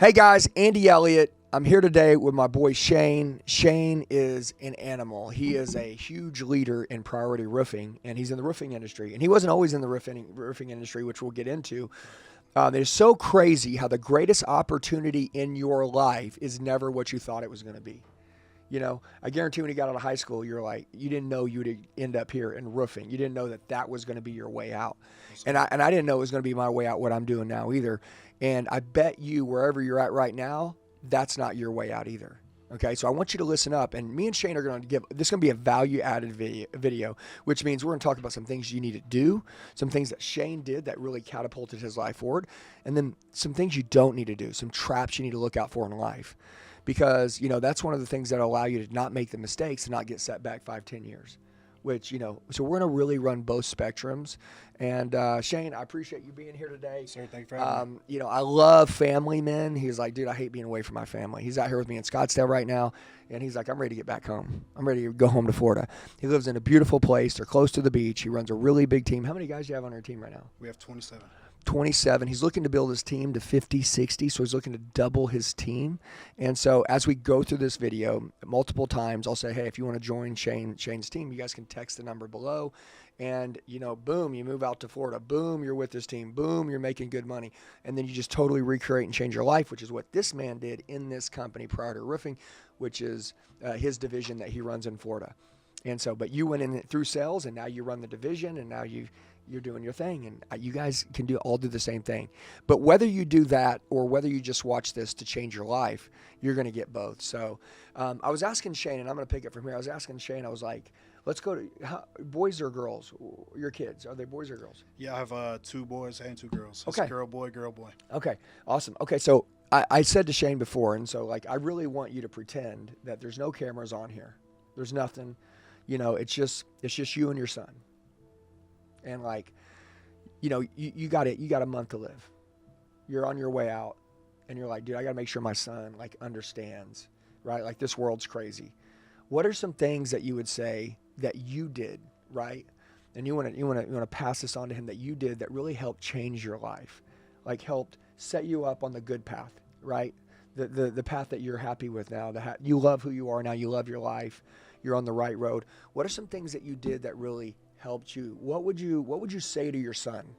Hey guys, Andy Elliott. I'm here today with my boy Shane. Shane is an animal. He is a huge leader in priority roofing, and he's in the roofing industry. And he wasn't always in the roofing industry, which we'll get into. It's so crazy how the greatest opportunity in your life is never what you thought it was going to be. You know, I guarantee when you got out of high school, you're like, you didn't know you would end up here in roofing. You didn't know that that was going to be your way out. And I didn't know it was going to be my way out, what I'm doing now either. And I bet you wherever you're at right now, that's not your way out either. Okay, so I want you to listen up, and me and Shane are going to give, this is going to be a value-added video, which means we're going to talk about some things you need to do, some things that Shane did that really catapulted his life forward, and then some things you don't need to do, some traps you need to look out for in life. Because, you know, that's one of the things that allow you to not make the mistakes and not get set back 5-10 years. Which, you know, so we're going to really run both spectrums. And Shane, I appreciate you being here today. Sir, thank you for having me. You know, I love family men. He's like, dude, I hate being away from my family. He's out here with me in Scottsdale right now. And he's like, I'm ready to get back home. I'm ready to go home to Florida. He lives in a beautiful place. They're close to the beach. He runs a really big team. How many guys do you have on your team right now? We have 27. 27. He's looking to build his team to 50, 60, so he's looking to double his team. And so as we go through this video multiple times, I'll say, hey, if you want to join Shane's team, you guys can text the number below. And, you know, boom, you move out to Florida. Boom, you're with this team. Boom, you're making good money. And then you just totally recreate and change your life, which is what this man did in this company, Priority Roofing, which is his division that he runs in Florida. And so, but you went in through sales, and now you run the division, and now you're doing your thing, and you guys can all do the same thing. But whether you do that or whether you just watch this to change your life, you're going to get both. So I was asking Shane, and I'm going to pick it from here. I was asking Shane, I was like, let's go to boys or girls? Your kids, are they boys or girls? Yeah, I have 2 boys and 2 girls. Okay. It's girl, boy. Okay, awesome. Okay, so I said to Shane before, and so like I really want you to pretend that there's no cameras on here. There's nothing. You know, it's just you and your son. And like, you know, you got a month to live. You're on your way out, and you're like, dude, I got to make sure my son like understands, right? Like this world's crazy. What are some things that you would say that you did, right? And you want to pass this on to him that you did that really helped change your life, like helped set you up on the good path, right? The path that you're happy with now. You love who you are now. You love your life. You're on the right road. What are some things that you did that really helped you? What would you say to your son?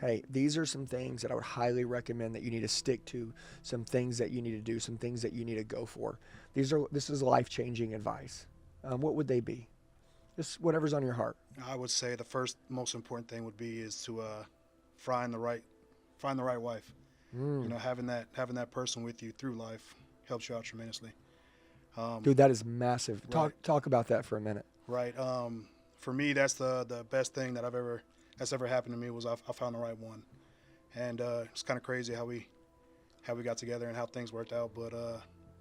Hey, these are some things that I would highly recommend that you need to stick to, some things that you need to do, some things that you need to go for. This is life-changing advice. What would they be? Just whatever's on your heart. I would say the first most important thing would be is to find the right wife. You know, having that person with you through life helps you out tremendously. Dude, that is massive. Right. Talk about that for a minute. Right. For me, that's the best thing that's ever happened to me was I found the right one, and it's kind of crazy how we got together and how things worked out. But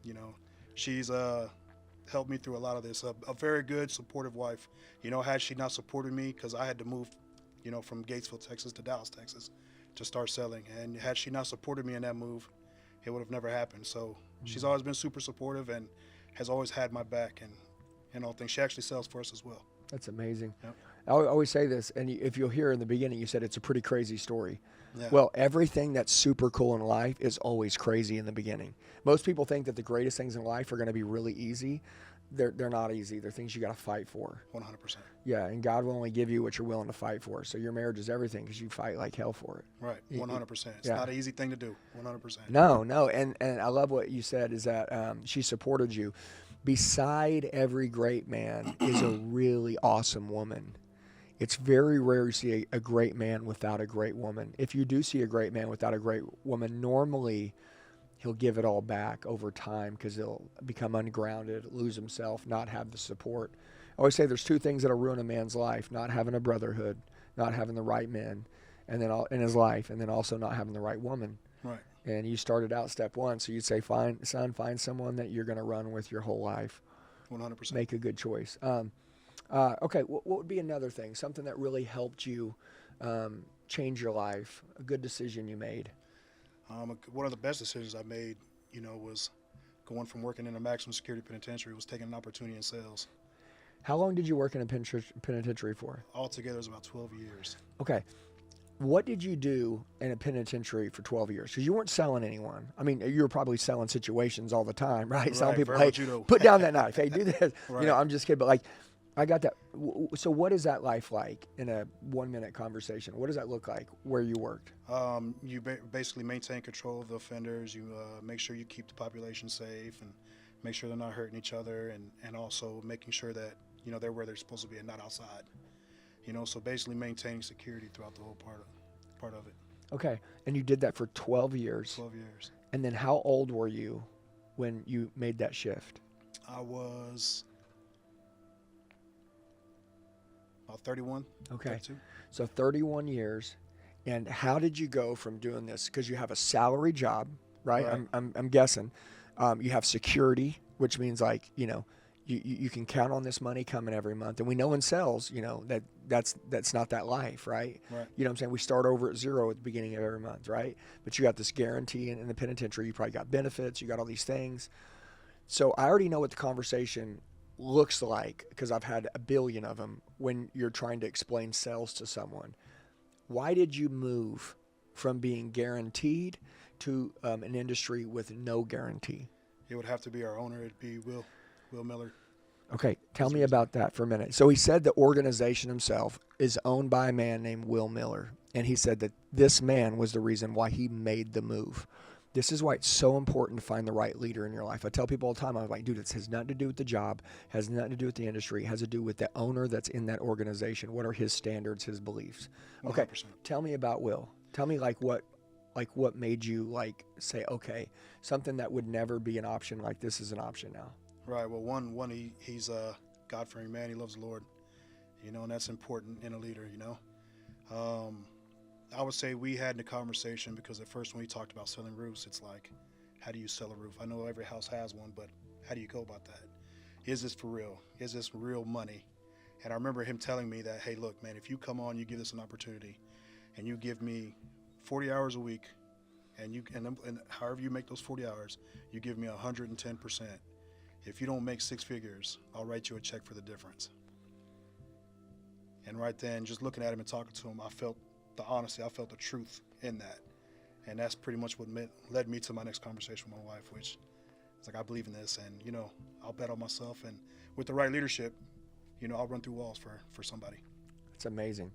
you know, she's helped me through a lot of this. A very good, supportive wife. You know, had she not supported me, because I had to move, you know, from Gatesville, Texas to Dallas, Texas, to start selling, and had she not supported me in that move, it would have never happened. So she's always been super supportive and has always had my back and all things. She actually sells for us as well. That's amazing. Yep. I always say this, and if you'll hear in the beginning, you said it's a pretty crazy story. Yeah. Well, everything that's super cool in life is always crazy in the beginning. Most people think that the greatest things in life are going to be really easy. They're not easy. They're things you got to fight for. 100%. Yeah, and God will only give you what you're willing to fight for. So your marriage is everything because you fight like hell for it. Right, 100%. It's not an easy thing to do, 100%. No, and I love what you said is that she supported you. Beside every great man is a really awesome woman. It's very rare to see a great man without a great woman. If you do see a great man without a great woman, normally he'll give it all back over time because he'll become ungrounded, lose himself, not have the support. I always say there's 2 things that'll ruin a man's life: not having a brotherhood, not having the right men, and then in his life, and then also not having the right woman. Right. And you started out step 1, so you'd say, find someone that you're going to run with your whole life. 100%. Make a good choice. Okay, what would be another thing, something that really helped you change your life, a good decision you made? One of the best decisions I made, you know, was going from working in a maximum security penitentiary, was taking an opportunity in sales. How long did you work in a penitentiary for? Altogether, it was about 12 years. Okay. What did you do in a penitentiary for 12 years? Because you weren't selling anyone. I mean, you were probably selling situations all the time, right? Selling people, hey, put down that knife. Hey, do this. Right. You know, I'm just kidding. But like, I got that. So what is that life like in a 1-minute conversation? What does that look like where you worked? You basically maintain control of the offenders. You make sure you keep the population safe and make sure they're not hurting each other, and also making sure that, you know, they're where they're supposed to be and not outside. You know, so basically maintaining security throughout the whole part of it. Okay. And you did that for 12 years. 12 years. And then how old were you when you made that shift? I was about 31. Okay. 32. So 31 years. And how did you go from doing this? Because you have a salary job, right? Right. I'm guessing. You have security, which means like, you know, you can count on this money coming every month. And we know in sales, you know, that's not that life, right? Right. You know what I'm saying? We start over at zero at the beginning of every month, right? But you got this guarantee in the penitentiary. You probably got benefits. You got all these things. So I already know what the conversation looks like because I've had a billion of them when you're trying to explain sales to someone. Why did you move from being guaranteed to an industry with no guarantee? It would have to be our owner. It'd be Will Miller. Okay, tell me about that for a minute. So he said the organization himself is owned by a man named Will Miller, and he said that this man was the reason why he made the move. This is why it's so important to find the right leader in your life. I tell people all the time, I'm like, dude, it has nothing to do with the job, has nothing to do with the industry, it has to do with the owner that's in that organization. What are his standards, his beliefs? Okay, 100%. Tell me about Will. Tell me what made you like say, okay, something that would never be an option, like this is an option now. Right. Well, he's a God-fearing man. He loves the Lord, you know, and that's important in a leader, you know. I would say we had the conversation because at first when we talked about selling roofs, it's like, how do you sell a roof? I know every house has one, but how do you go about that? Is this for real? Is this real money? And I remember him telling me that, hey, look, man, if you come on, you give this an opportunity, and you give me 40 hours a week, and however you make those 40 hours, you give me 110%. If you don't make 6 figures, I'll write you a check for the difference. And right then, just looking at him and talking to him, I felt the honesty, I felt the truth in that. And that's pretty much what led me to my next conversation with my wife, which is like, I believe in this, and, you know, I'll bet on myself, and with the right leadership, you know, I'll run through walls for somebody. It's amazing.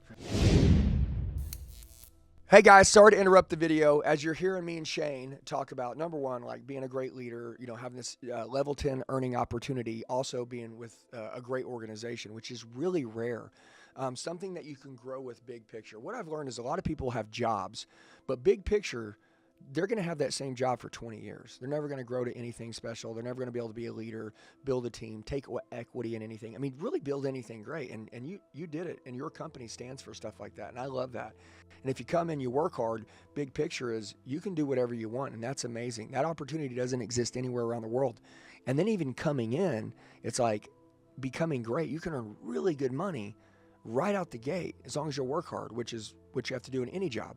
Hey guys, sorry to interrupt the video. As you're hearing me and Shane talk about, number one, like being a great leader, you know, having this level 10 earning opportunity, also being with a great organization, which is really rare. Something that you can grow with big picture. What I've learned is a lot of people have jobs, but big picture, they're going to have that same job for 20 years. They're never going to grow to anything special. They're never going to be able to be a leader, build a team, take equity in anything. I mean, really build anything great. And you did it, and your company stands for stuff like that. And I love that. And if you come in, you work hard, big picture is you can do whatever you want, and that's amazing. That opportunity doesn't exist anywhere around the world. And then even coming in, it's like becoming great. You can earn really good money right out the gate as long as you work hard, which is what you have to do in any job.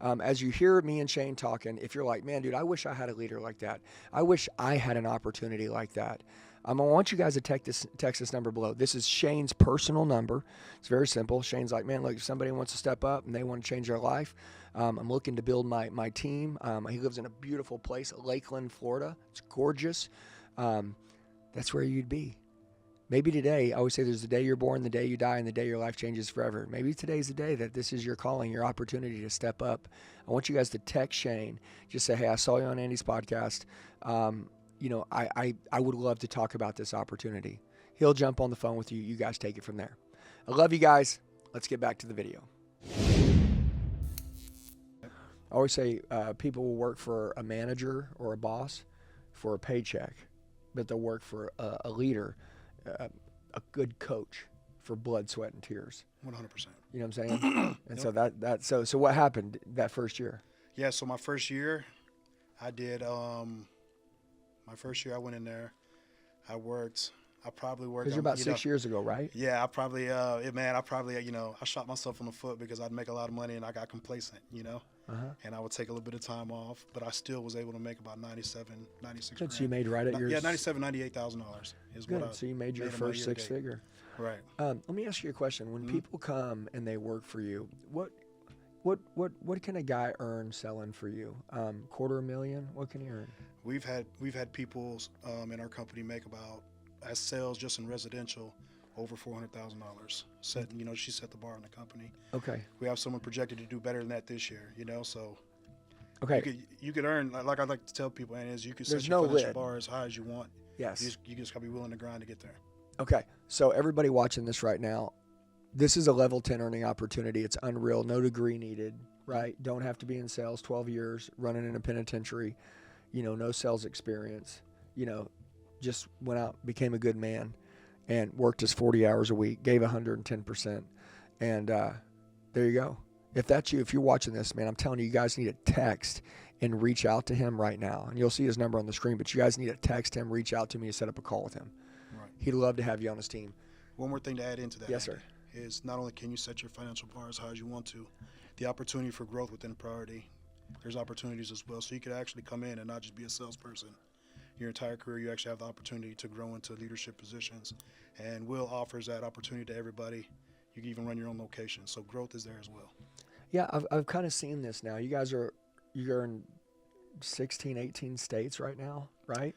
As you hear me and Shane talking, if you're like, man, dude, I wish I had a leader like that. I wish I had an opportunity like that. I want you guys to text this number below. This is Shane's personal number. It's very simple. Shane's like, man, look, if somebody wants to step up and they want to change their life, I'm looking to build my team. He lives in a beautiful place, Lakeland, Florida. It's gorgeous. That's where you'd be. Maybe today, I always say there's the day you're born, the day you die, and the day your life changes forever. Maybe today's the day that this is your calling, your opportunity to step up. I want you guys to text Shane. Just say, hey, I saw you on Andy's podcast. You know, I would love to talk about this opportunity. He'll jump on the phone with you. You guys take it from there. I love you guys. Let's get back to the video. I always say people will work for a manager or a boss for a paycheck, but they'll work for a leader, a good coach for blood, sweat, and tears. 100%. You know what I'm saying? And so so what happened that first year? Yeah, so my first year, I did, my first year I went in there, I probably worked. Because you're about 6 years ago, right? Yeah, I shot myself in the foot because I'd make a lot of money and I got complacent, you know? And I would take a little bit of time off, but I still was able to make about 97, 96 Good, grand. so you made right at your... Yeah, $97,000, $98,000 is Good, what I so you made your first six figure. Right. Let me ask you a question. When people come and they work for you, What can a guy earn selling for you? $250,000. What can he earn? We've had people in our company make about, as sales just in residential, over $400,000. She set the bar in the company. Okay. We have someone projected to do better than that this year. So Okay. you could earn, like I like to tell people, and is you could set There's your no financial lid. bar as high as you want. Yes. You just gotta be willing to grind to get there. Okay. So everybody watching this right now, this is a level 10 earning opportunity. It's unreal. No degree needed, right? Don't have to be in sales 12 years, running in a penitentiary, no sales experience, just went out, became a good man, and worked his 40 hours a week, gave 110%. And there you go. If that's you, if you're watching this, man, I'm telling you, you guys need to text and reach out to him right now. And you'll see his number on the screen, but you guys need to text him, reach out to me, and set up a call with him. Right. He'd love to have you on his team. One more thing to add into that. Yes, Andy, sir. Is not only can you set your financial bar as high as you want to, the opportunity for growth within Priority, there's opportunities as well. So you could actually come in and not just be a salesperson. Your entire career, you actually have the opportunity to grow into leadership positions. And Will offers that opportunity to everybody. You can even run your own location. So growth is there as well. Yeah, I've kind of seen this now. You're in 16, 18 states right now, right?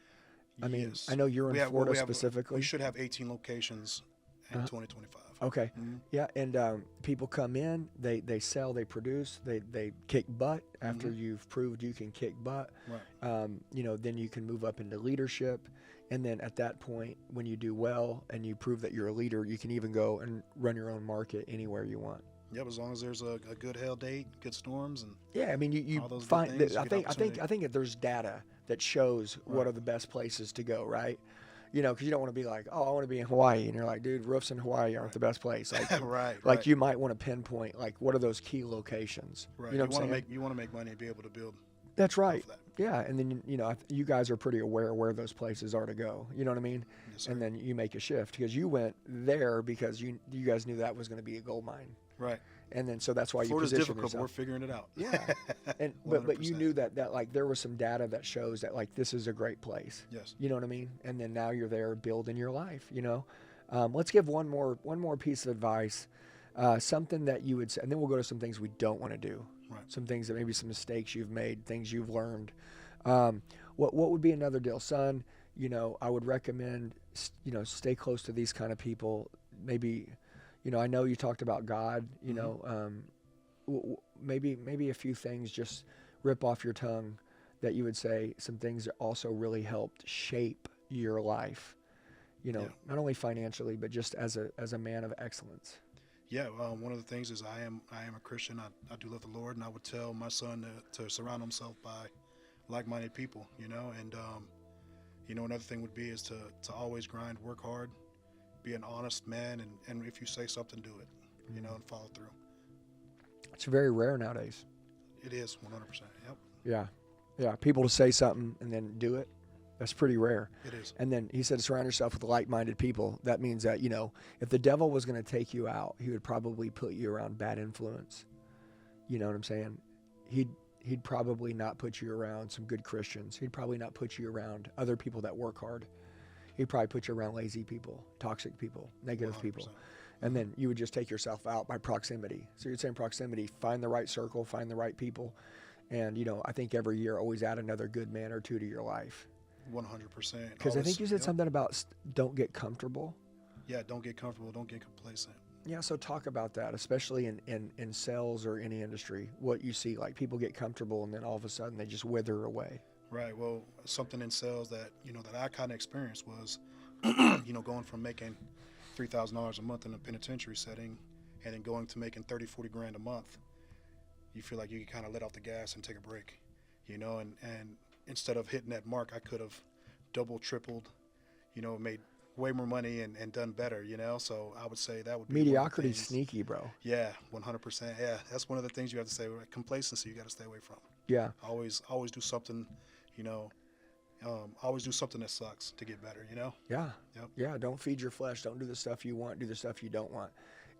I mean, Yes. I know you're in Florida specifically. We should have 18 locations in 2025. Okay. Mm-hmm. Yeah, and people come in, they sell, they produce, they kick butt after you've proved you can kick butt. Right. Then you can move up into leadership. And then at that point, when you do well and you prove that you're a leader, you can even go and run your own market anywhere you want. Yep, as long as there's a good hail date, good storms, and yeah, I mean you all those good find. things, I think that there's data that shows what are the best places to go, right? Because you don't want to be like, oh, I want to be in Hawaii, and you're like, dude, roofs in Hawaii aren't the best place. Like, right. You might want to pinpoint like what are those key locations. Right. You know what I'm saying? You want to make money and be able to build. That's right. That. Yeah, and then you guys are pretty aware where those places are to go. You know what I mean? Yes, sir. And then you make a shift because you went there because you guys knew that was going to be a gold mine. Right. And then so that's why Florida's you position difficult, yourself. but we're figuring it out. Yeah. And but you knew that like there was some data that shows that like this is a great place. Yes. You know what I mean? And then now you're there building your life. Let's give one more piece of advice, something that you would say, and then we'll go to some things we don't want to do. Right. Some things that maybe some mistakes you've made, things you've learned. What would be another deal, son? I would recommend stay close to these kind of people. Maybe. I know you talked about God, maybe a few things just rip off your tongue that you would say some things that also really helped shape your life, not only financially, but just as a man of excellence. Yeah. One of the things is I am a Christian. I do love the Lord, and I would tell my son to surround himself by like-minded people, and another thing would be is to always grind, work hard, be an honest man, and if you say something, do it, and follow through. It's very rare nowadays. It is 100%. Yep. Yeah. People to say something and then do it. That's pretty rare. It is. And then he said, surround yourself with like-minded people. That means that, if the devil was going to take you out, he would probably put you around bad influence. You know what I'm saying? He'd probably not put you around some good Christians. He'd probably not put you around other people that work hard. He'd probably put you around lazy people, toxic people, negative 100%. people. And then you would just take yourself out by proximity. So you'd say in proximity, find the right circle, find the right people. And, I think every year always add another good man or two to your life. 100%. Because I think you said something about don't get comfortable. Yeah, don't get comfortable, don't get complacent. Yeah, so talk about that, especially in sales or any industry, what you see, like people get comfortable and then all of a sudden they just wither away. Right. Well, something in sales that, that I kind of experienced was, going from making $3,000 a month in a penitentiary setting and then going to making 30, 40 grand a month. You feel like you can kind of let off the gas and take a break, and instead of hitting that mark, I could have doubled, tripled, made way more money and done better, so I would say that would be mediocrity's sneaky, bro. Yeah, 100%. Yeah, that's one of the things you have to say. Complacency, you got to stay away from. Yeah. Always do something, always do something that sucks to get better, Yeah. Yep. Yeah, don't feed your flesh. Don't do the stuff you want. Do the stuff you don't want.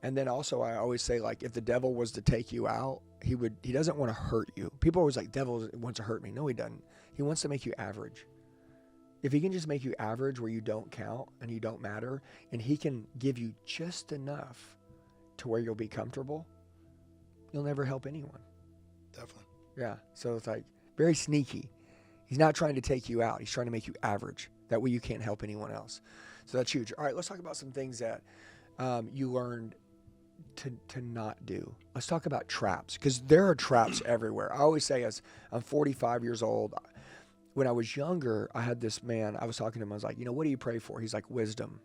And then also I always say, like, if the devil was to take you out, he doesn't want to hurt you. People are always like, devil wants to hurt me. No, he doesn't. He wants to make you average. If he can just make you average where you don't count and you don't matter, and he can give you just enough to where you'll be comfortable, you'll never help anyone. Definitely. Yeah. So it's like very sneaky. He's not trying to take you out. He's trying to make you average. That way you can't help anyone else. So that's huge. All right, let's talk about some things that you learned to not do. Let's talk about traps, because there are traps everywhere. I always say, as I'm 45 years old, when I was younger, I had this man, I was talking to him, I was like, what do you pray for? He's like, wisdom.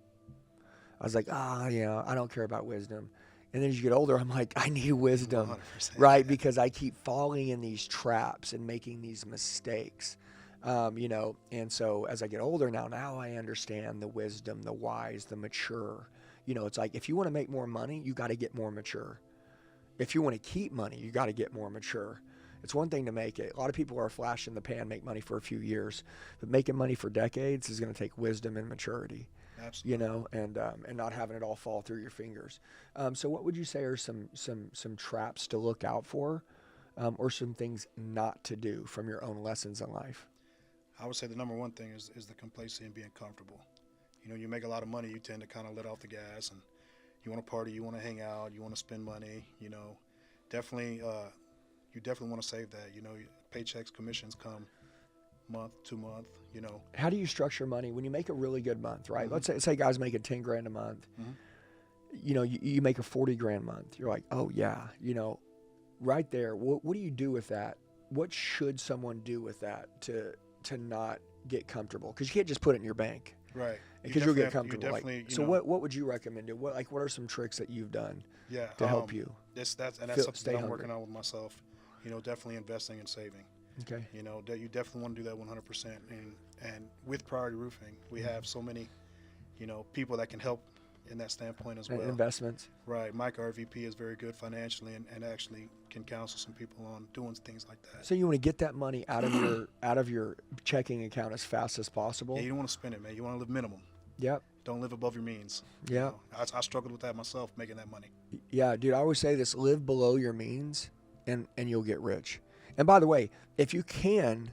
I was like, I don't care about wisdom. And then as you get older, I'm like, I need wisdom, 100%. right? Because I keep falling in these traps and making these mistakes, and so as I get older now I understand the wisdom, the wise, the mature. It's like, if you want to make more money, you got to get more mature. If you want to keep money, you got to get more mature. It's one thing to make it. A lot of people are flash in the pan, make money for a few years, but making money for decades is going to take wisdom and maturity. Absolutely. And not having it all fall through your fingers. So what would you say are some traps to look out for, or some things not to do from your own lessons in life? I would say the number one thing is the complacency and being comfortable. You make a lot of money, you tend to kind of let off the gas, and you want to party, you want to hang out, you want to spend money. Definitely, you definitely want to save that. Paychecks, commissions come month to month. How do you structure money when you make a really good month, right? Mm-hmm. Let's say guys making 10 grand a month. Mm-hmm. You make a 40 grand month. You're like, oh yeah, right there. What do you do with that? What should someone do with that to not get comfortable? Because you can't just put it in your bank. Right. Because you'll get comfortable. What would you recommend? What are some tricks that you've done to help you? That's something that I'm working hungry. on with myself. Definitely investing and saving. Okay. That you definitely want to do that 100%. And with Priority Roofing, we have so many, people that can help in that standpoint as well. Investments. Right. Mike, our VP, is very good financially and actually can counsel some people on doing things like that. So you want to get that money out of your checking account as fast as possible. Yeah, you don't want to spend it, man. You want to live minimum. Yep. Don't live above your means. Yeah. I struggled with that myself, making that money. Yeah, dude, I always say this: live below your means, and you'll get rich. And by the way, if you can,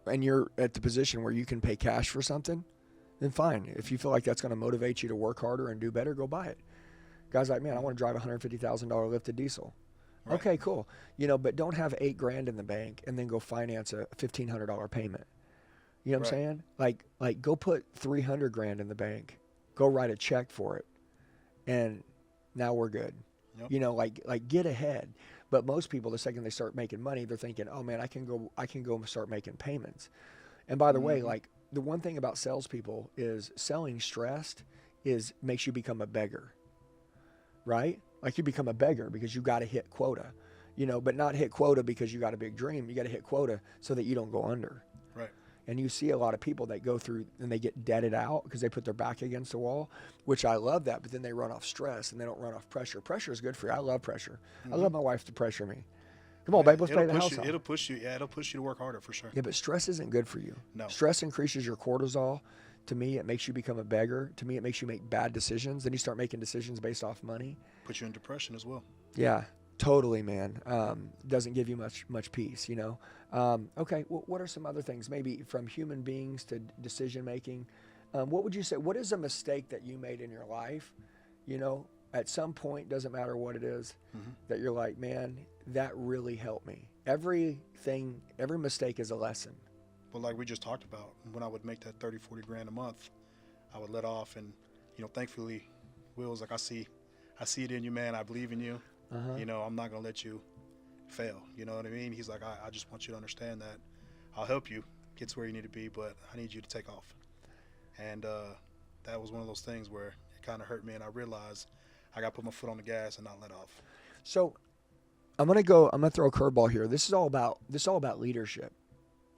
and you're at the position where you can pay cash for something, then fine. If you feel like that's going to motivate you to work harder and do better, go buy it. Guys like, man, I want to drive a $150,000 lifted diesel. Right. Okay, cool. But don't have $8 grand in the bank and then go finance a $1,500 payment. You know what I'm saying? Like go put 300 grand in the bank, go write a check for it, and now we're good. Yep. Like get ahead. But most people, the second they start making money, they're thinking, oh man, I can go and start making payments. And by the way, like the one thing about salespeople is selling stressed makes you become a beggar, right? Like you become a beggar because you got to hit quota, but not hit quota because you got a big dream. You got to hit quota so that you don't go under. Right. And you see a lot of people that go through and they get debted out because they put their back against the wall, which I love that, but then they run off stress and they don't run off pressure. Pressure is good for you. I love pressure. I love my wife to pressure me. Come on, babe, let's pay the house off. It'll push you to work harder for sure. Yeah, but stress isn't good for you. No. Stress increases your cortisol. To me, it makes you become a beggar. To me, it makes you make bad decisions. Then you start making decisions based off money. Put you in depression as well. Yeah, totally, man. Doesn't give you much peace, Okay, well, what are some other things, maybe from human beings to decision making? What would you say, what is a mistake that you made in your life, at some point, doesn't matter what it is, that you're like, man, that really helped me. Every mistake is a lesson. Well, like we just talked about, when I would make that 30, 40 grand a month, I would let off, and thankfully, Will's like, I see it in you, man. I believe in you. I'm not gonna let you fail. You know what I mean? He's like, I just want you to understand that I'll help you get to where you need to be, but I need you to take off. And that was one of those things where it kind of hurt me, and I realized I got to put my foot on the gas and not let off. So I'm gonna throw a curveball here. This is all about leadership.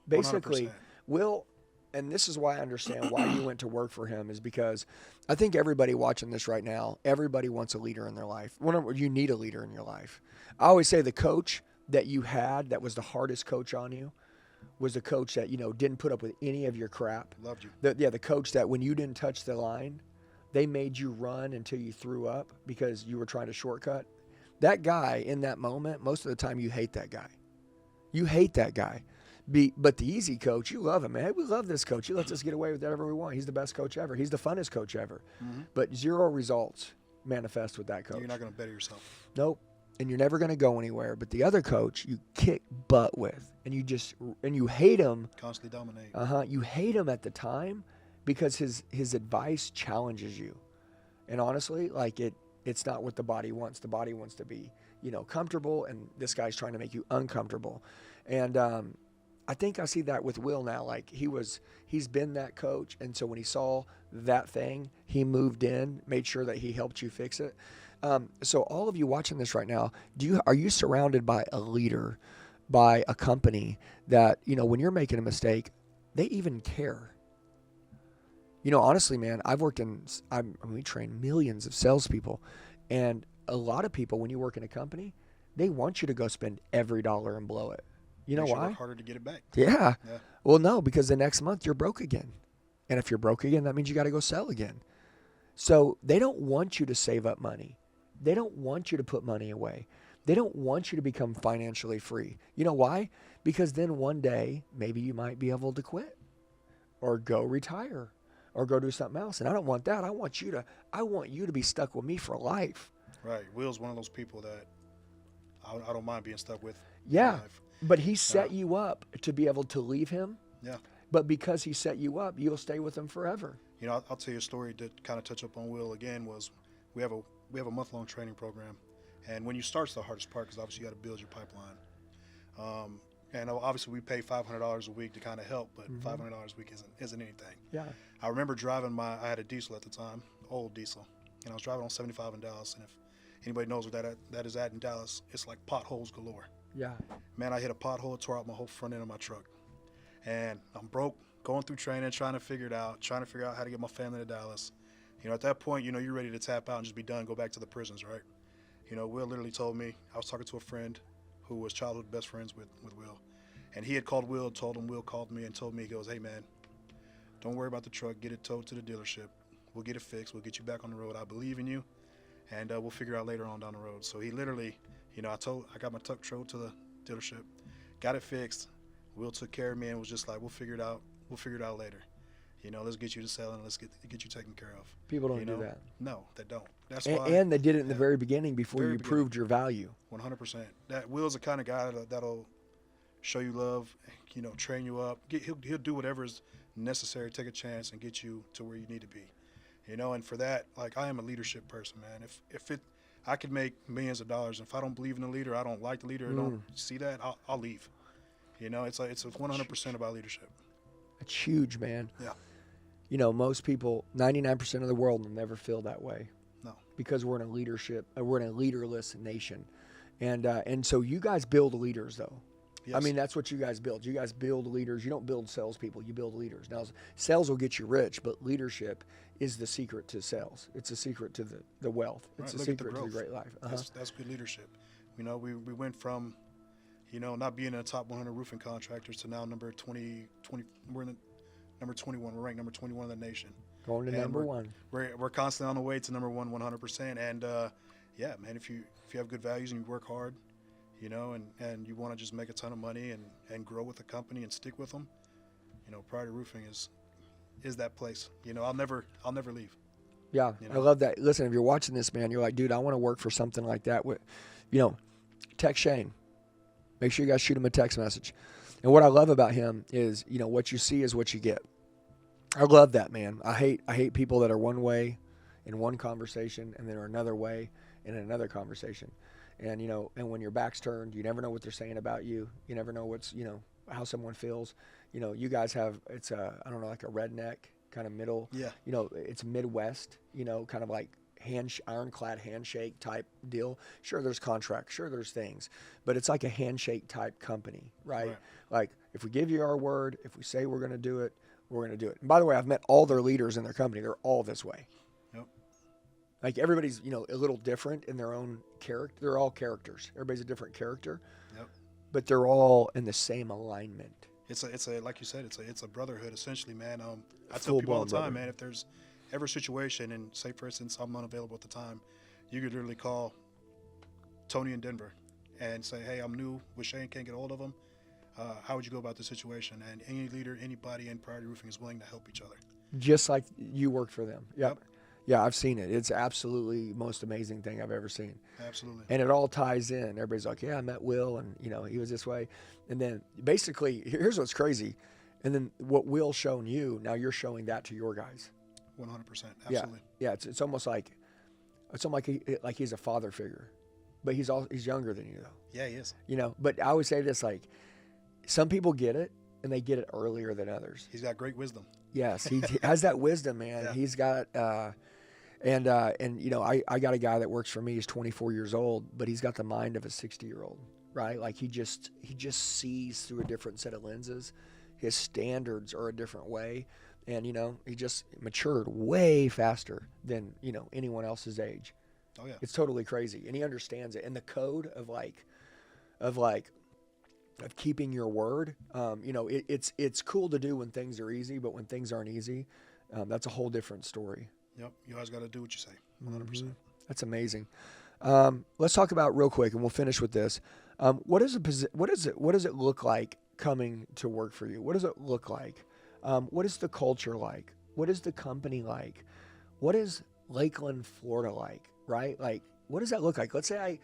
Basically, 100%. Will, and this is why I understand why you went to work for him, is because I think everybody watching this right now, everybody wants a leader in their life. You need a leader in your life. I always say the coach that you had that was the hardest coach on you was the coach that, didn't put up with any of your crap. Loved you. The coach that when you didn't touch the line, they made you run until you threw up because you were trying to shortcut. That guy in that moment, most of the time you hate that guy. You hate that guy. But the easy coach, you love him, man. Hey, we love this coach. He lets us get away with whatever we want. He's the best coach ever. He's the funnest coach ever. But zero results manifest with that coach. You're not going to better yourself. Nope. and you're never going to go anywhere. But the other coach, you kick butt with, and you hate him. Constantly dominate. You hate him at the time because his advice challenges you. And honestly, like it's not what the body wants. The body wants to be, comfortable, and this guy's trying to make you uncomfortable. And I think I see that with Will now. Like he's been that coach, and so when he saw that thing, he moved in, made sure that he helped you fix it. So all of you watching this right now, are you surrounded by a leader, by a company that, when you're making a mistake, they even care? Honestly, man, we train millions of salespeople, and a lot of people, when you work in a company, they want you to go spend every dollar and blow it. You know why? Work harder to get it back. Yeah. Well, no, because the next month you're broke again. And if you're broke again, that means you got to go sell again. So they don't want you to save up money. They don't want you to put money away. They don't want you to become financially free. You know why? Because then one day, maybe you might be able to quit or go retire or go do something else. And I don't want that. I want you to be stuck with me for life. Right. Will's one of those people that I don't mind being stuck with. Yeah. But he set you up to be able to leave him. Yeah. But because he set you up, you'll stay with him forever. I'll tell you a story to kind of touch up on Will again. Was we have a month-long training program, and when you start's the hardest part because obviously you got to build your pipeline. And obviously we pay $500 a week to kind of help, but $500 a week isn't anything. Yeah. I remember driving I had a diesel at the time, old diesel, and I was driving on 75 in Dallas. And if anybody knows where that is at in Dallas, it's like potholes galore. Yeah. Man, I hit a pothole, tore out my whole front end of my truck. And I'm broke, going through training, trying to figure out how to get my family to Dallas. At that point, you're ready to tap out and just be done, go back to the prisons, right? Will literally told me, I was talking to a friend who was childhood best friends with Will. And he had called Will, told him Will called me and told me, he goes, hey, man, don't worry about the truck. Get it towed to the dealership. We'll get it fixed. We'll get you back on the road. I believe in you. And we'll figure out later on down the road. So he literally, I got my truck towed to the dealership, got it fixed. Will took care of me and was just like, we'll figure it out. We'll figure it out later. Let's get you to selling. Let's get you taken care of. People don't do that. No, they don't. That's why. And they did it in the very beginning before you proved your value. 100%. That Will's the kind of guy that'll show you love, train you up. He'll do whatever is necessary, take a chance, and get you to where you need to be. And for that, like, I am a leadership person, man. If I could make millions of dollars. If I don't believe in the leader, I don't like the leader, I don't see that, I'll leave. It's 100% about leadership. It's huge, man. Yeah. Most people, 99% of the world will never feel that way. No. Because we're in a leaderless nation. And so you guys build leaders, though. Yes. I mean, that's what you guys build. You guys build leaders. You don't build salespeople. You build leaders. Now, sales will get you rich, but leadership is the secret to sales. It's a secret to the wealth. It's a secret to the great life. That's good leadership. We went from, not being in the top 100 roofing contractors to now number 20. We're in number 21. We're ranked number 21 in the nation. Going to number one. We're constantly on the way to number one, 100%. And yeah, man, if you have good values and you work hard, and you want to just make a ton of money and grow with the company and stick with them, Priority Roofing is that place. I'll never leave. Yeah, I love that. Listen, if you're watching this, man, you're like, dude, I want to work for something like that. Text Shane. Make sure you guys shoot him a text message. And what I love about him is, what you see is what you get. I love that, man. I hate people that are one way in one conversation and then are another way in another conversation. And, and when your back's turned, you never know what they're saying about you. You never know how someone feels. You guys have, it's like a redneck kind of middle. Yeah. It's Midwest, kind of like ironclad handshake type deal. Sure, there's contracts. Sure, there's things. But it's like a handshake type company, right? Like, if we give you our word, if we say we're going to do it, we're going to do it. And by the way, I've met all their leaders in their company. They're all this way. Like, everybody's, a little different in their own character. They're all characters. Everybody's a different character. Yep. But they're all in the same alignment. It's a like you said, it's a brotherhood essentially, man. I tell people all the time, man, if there's ever a situation, and say for instance I'm unavailable at the time, you could literally call Tony in Denver and say, hey, I'm new with Shane, can't get a hold of him. How would you go about the situation? And any leader, anybody in Priority Roofing is willing to help each other. Just like you work for them. Yep. Yeah, I've seen it. It's absolutely the most amazing thing I've ever seen. Absolutely. And it all ties in. Everybody's like, yeah, I met Will, and he was this way. And then basically, here's what's crazy. And then what Will's shown you, now you're showing that to your guys. 100%. Absolutely. Yeah. It's almost like he's a father figure, but he's younger than you though. Yeah, he is. But I always say this, like, some people get it and they get it earlier than others. He's got great wisdom. Yes, he has that wisdom, man. Yeah. He's got, and I got a guy that works for me. He's 24 years old, but he's got the mind of a 60-year-old, right? Like he just sees through a different set of lenses. His standards are a different way, and he just matured way faster than anyone else's age. Oh yeah, it's totally crazy, and he understands it. And the code of keeping your word, it's cool to do when things are easy, but when things aren't easy, that's a whole different story. Yep, you always got to do what you say. 100%. Mm-hmm. That's amazing. Let's talk about real quick, and we'll finish with this. What does it look like coming to work for you? What does it look like? What is the culture like? What is the company like? What is Lakeland, Florida like? Right? Like, what does that look like? Let's say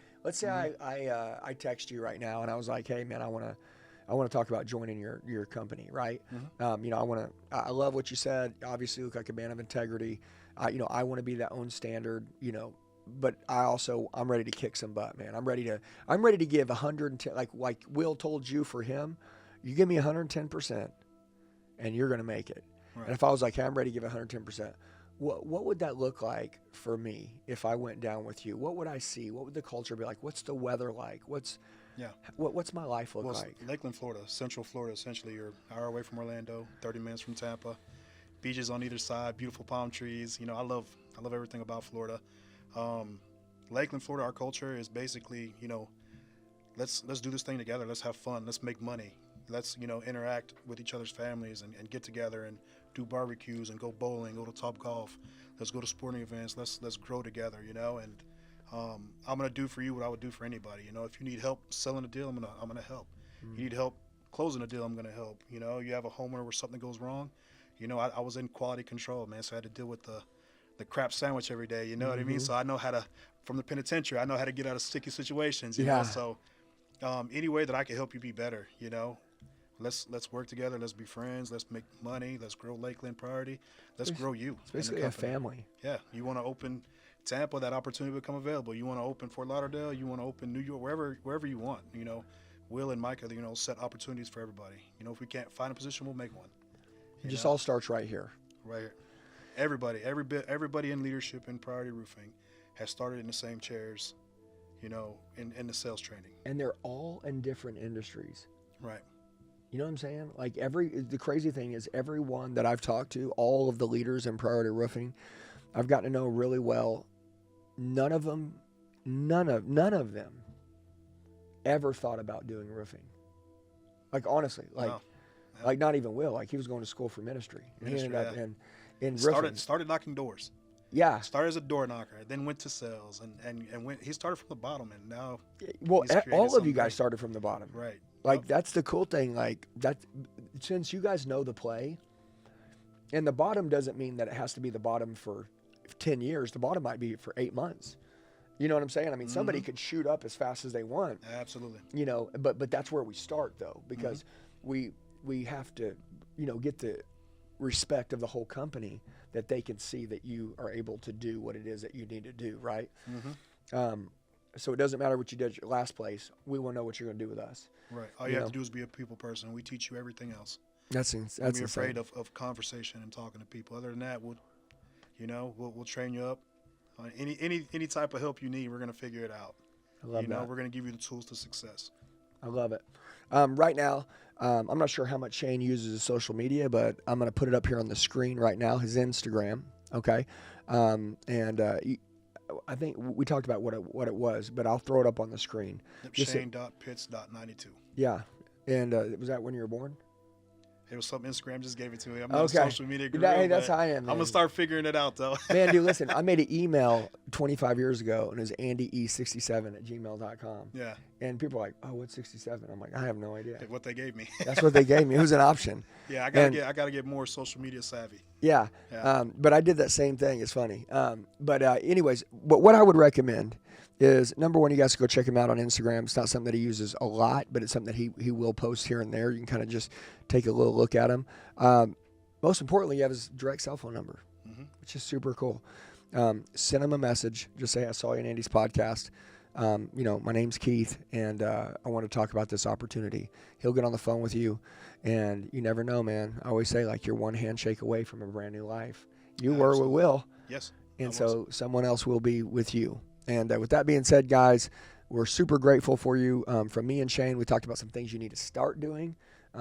I text you right now and I was like, hey man, I want to talk about joining your company, right? Mm-hmm. I love what you said. Obviously, you look like a man of integrity. I want to be that own standard, but I'm ready to kick some butt, man. I'm ready to give 110, like Will told you for him, you give me 110% and you're going to make it. Right. And if I was like, hey, I'm ready to give 110%, what would that look like for me if I went down with you? What would I see? What would the culture be like? What's the weather like? What's my life look like? Lakeland, Florida, Central Florida, essentially. You're an hour away from Orlando, 30 minutes from Tampa. Beaches on either side, beautiful palm trees. I love everything about Florida. Lakeland, Florida, our culture is basically, let's do this thing together. Let's have fun. Let's make money. Let's, interact with each other's families and get together and do barbecues and go bowling, go to Top Golf. Let's go to sporting events. Let's grow together, and I'm gonna do for you what I would do for anybody. If you need help selling a deal, I'm gonna help. Mm-hmm. You need help closing a deal, I'm gonna help. You have a homeowner where something goes wrong. I was in quality control, man, so I had to deal with the crap sandwich every day. You know what I mean? So I know how to, from the penitentiary, I know how to get out of sticky situations. You know? So any way that I can help you be better, let's work together. Let's be friends. Let's make money. Let's grow Lakeland Priority. Let's grow you. It's basically a family. Yeah. You want to open Tampa, that opportunity will become available. You want to open Fort Lauderdale. You want to open New York, wherever you want. Will and Micah, set opportunities for everybody. If we can't find a position, we'll make one. It just all starts right here. Right here. Everybody in leadership in Priority Roofing has started in the same chairs, in the sales training. And they're all in different industries. Right. You know what I'm saying? Like the crazy thing is everyone that I've talked to, all of the leaders in Priority Roofing, I've gotten to know really well. None of them ever thought about doing roofing. Like honestly, like not even Will. Like he was going to school for ministry. And he ended up in roofing. Started knocking doors. Yeah. Started as a door knocker, then went to sales, and went. He started from the bottom, and now. Well, all of you guys started from the bottom. Right. Like that's the cool thing. Like that, since you guys know the play, and the bottom doesn't mean that it has to be the bottom for 10 years. The bottom might be for 8 months. You know what I'm saying? I mean, somebody could shoot up as fast as they want. Absolutely. But that's where we start though, because we have to, get the respect of the whole company that they can see that you are able to do what it is that you need to do, right? Mm-hmm. So it doesn't matter what you did at your last place. We want to know what you're going to do with us. Right. All you have to do is be a people person. We teach you everything else. That's Don't be afraid of conversation and talking to people. Other than that, we'll train you up. Any type of help you need, we're going to figure it out. I love that. We're going to give you the tools to success. I love it. Right now, I'm not sure how much Shane uses his social media, but I'm going to put it up here on the screen right now, his Instagram, okay? I think we talked about what it was, but I'll throw it up on the screen. Yep, Shane.pitts.92. Yeah. And was that when you were born? It was something Instagram just gave it to me. I'm not a social media guru. Hey, that's how I am, man. I'm going to start figuring it out, though. Man, dude, listen, I made an email 25 years ago, and it was andye67@gmail.com. Yeah. And people are like, oh, what's 67? I'm like, I have no idea. What they gave me. That's what they gave me. It was an option. Yeah, I gotta get more social media savvy. Yeah. Yeah. But I did that same thing. It's funny. Anyways, what I would recommend is, number one, you guys go check him out on Instagram. It's not something that he uses a lot, but it's something that he will post here and there. You can kind of just take a little look at him. Most importantly, you have his direct cell phone number, which is super cool. Send him a message. Just say, I saw you on Andy's podcast. My name's Keith, and I want to talk about this opportunity. He'll get on the phone with you, and you never know, man. I always say, like, you're one handshake away from a brand new life. You were with Will. Yes. And so someone else will be with you. And with that being said, guys, we're super grateful for you. From me and Shane, we talked about some things you need to start doing,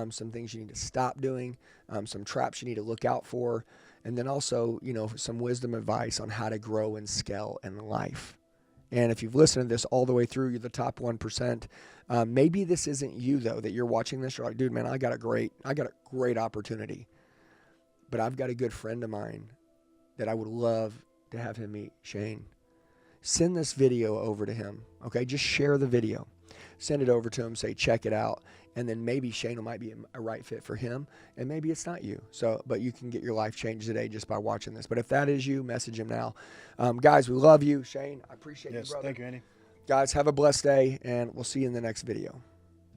some things you need to stop doing, some traps you need to look out for, and then also, some wisdom advice on how to grow and scale in life. And if you've listened to this all the way through, you're the top 1%. Maybe this isn't you, though, that you're watching this. You're like, dude, man, I got a great opportunity. But I've got a good friend of mine that I would love to have him meet, Shane. Send this video over to him, okay? Just share the video. Send it over to him, say, check it out. And then maybe Shane might be a right fit for him, and maybe it's not you. But you can get your life changed today just by watching this. But if that is you, message him now. Guys, we love you. Shane, I appreciate you, brother. Thank you, Andy. Guys, have a blessed day, and we'll see you in the next video.